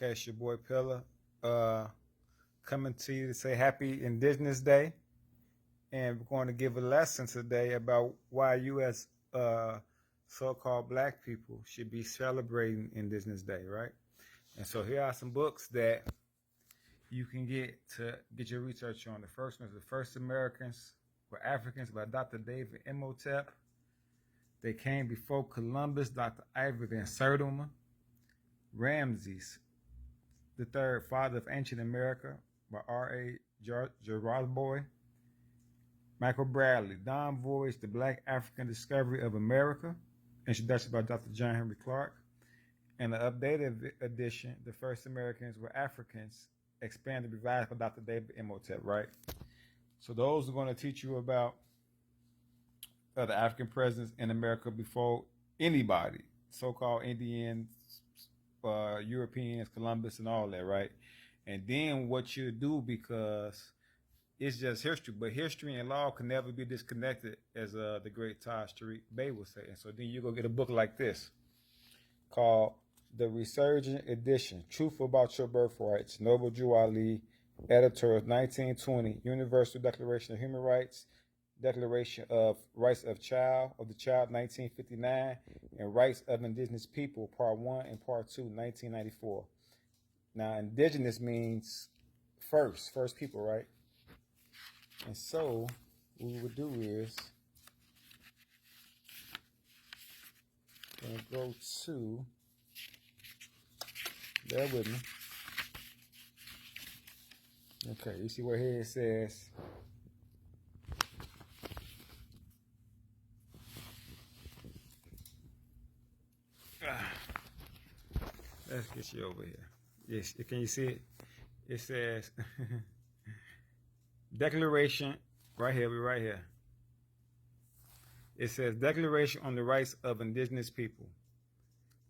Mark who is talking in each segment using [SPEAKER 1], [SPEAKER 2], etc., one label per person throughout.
[SPEAKER 1] Okay, it's your boy Pillar. Coming to you to say Happy Indigenous Day. And we're going to give a lesson today about why you as so-called black people should be celebrating Indigenous Day, right? And so here are some books that you can get to get your research on. The first one is The First Americans Were Africans by Dr. David Imhotep. They Came Before Columbus, Dr. Ivory Van Sertima. Ramses the Third, Father of Ancient America by R.A. Gerardboy. Michael Bradley, Don Voyage, The Black African Discovery of America, introduction by Dr. John Henry Clark. And the updated edition, The First Americans Were Africans, expanded, revised by Dr. David Imhotep, right? So those are going to teach you about the African presence in America before anybody, so-called Indians, Europeans, Columbus, and all that, right? And then what you do, because it's just history, but history and law can never be disconnected, as the great Todd Street Bay would say. And so then you go get a book like this called The Resurgent Edition, Truth About Your Birthrights, Noble Drew Ali, editor of 1920, Universal Declaration of Human Rights, Declaration of Rights of the Child, 1959, and Rights of Indigenous People, Part 1 and Part 2, 1994. Now, indigenous means first people, right? And so, what we would do is, going to go to, bear with me. Okay, you see where here it says, let's get you over here. Yes, can you see it? It says Declaration, right here, we're right here. It says Declaration on the Rights of Indigenous People.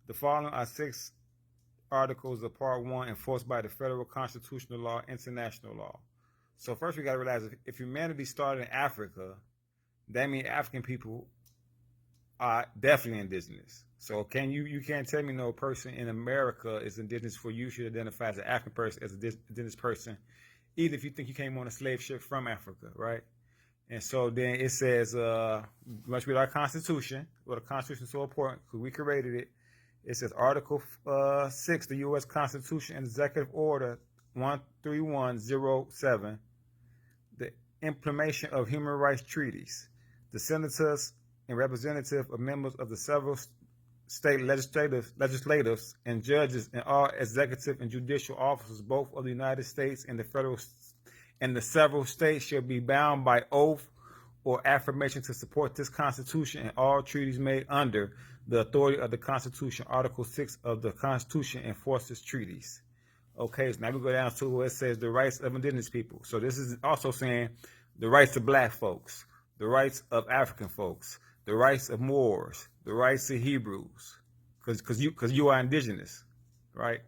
[SPEAKER 1] The following are 6 articles of Part 1 enforced by the federal constitutional law, international law. So first we got to realize if humanity started in Africa, that means African people are definitely indigenous. So you can't tell me no person in America is indigenous for you should identify as an African person, as an indigenous person, even if you think you came on a slave ship from Africa, right? And so then it says, must read our Constitution. Well, the Constitution is so important because we created it. It says Article 6, the U.S. Constitution and Executive Order 13107, the implementation of human rights treaties. The senators and representatives of members of the several state legislators and judges and all executive and judicial officers, both of the United States and the federal and the several states, shall be bound by oath or affirmation to support this Constitution and all treaties made under the authority of the Constitution. Article 6 of the Constitution enforces treaties. Okay, so now we go down to where it says the rights of indigenous people. So this is also saying the rights of black folks, the rights of African folks, the rights of Moors, the rights of Hebrews, because you are indigenous, right?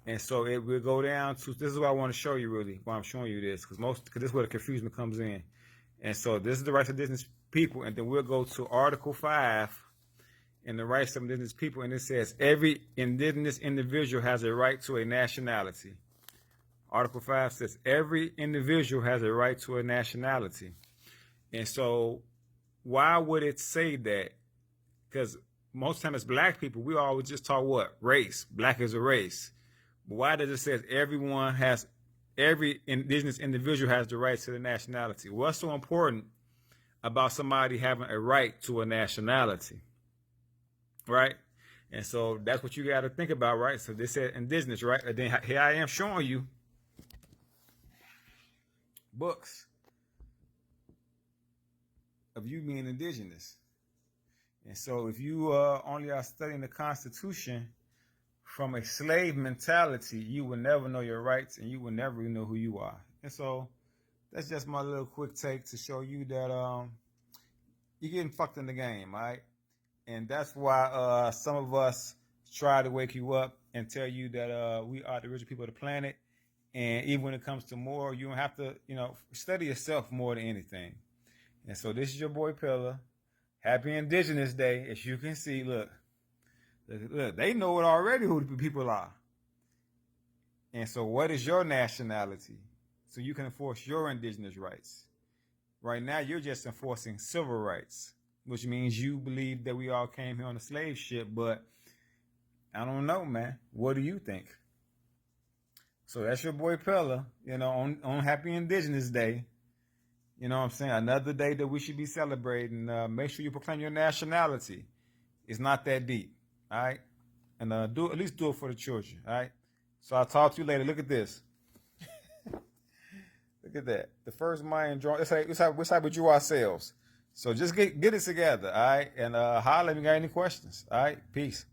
[SPEAKER 1] And so it will go down to, this is what I want to show you really, why I'm showing you this, because this is where the confusion comes in. And so this is the rights of indigenous people, and then we'll go to Article 5 and the rights of indigenous people, and it says every indigenous individual has a right to a nationality. Article 5 says every individual has a right to a nationality. And so why would it say that? Because most time as black people, we always just talk what? Race. Black is a race. But why does it say every indigenous individual has the right to the nationality? What's so important about somebody having a right to a nationality? Right? And so that's what you got to think about, right? So this said indigenous, right? And then here I am showing you books of you being indigenous. And so if you only are studying the Constitution from a slave mentality, you will never know your rights and you will never know who you are. And so that's just my little quick take to show you that you're getting fucked in the game, all right? And that's why some of us try to wake you up and tell you that we are the original people of the planet. And even when it comes to more, you don't have to, study yourself more than anything. And so this is your boy Pillar. Happy Indigenous Day. As you can see, look, they know it already who the people are. And so, what is your nationality? So you can enforce your indigenous rights. Right now, you're just enforcing civil rights, which means you believe that we all came here on a slave ship. But I don't know, man. What do you think? So that's your boy Pella, on Happy Indigenous Day. You know what I'm saying? Another day that we should be celebrating. Make sure you proclaim your nationality. It's not that deep, all right? And at least do it for the children, all right? So I'll talk to you later. Look at this. Look at that. The first Mayan drawing. This how we drew ourselves. So just get it together, all right? And holler if you got any questions, all right? Peace.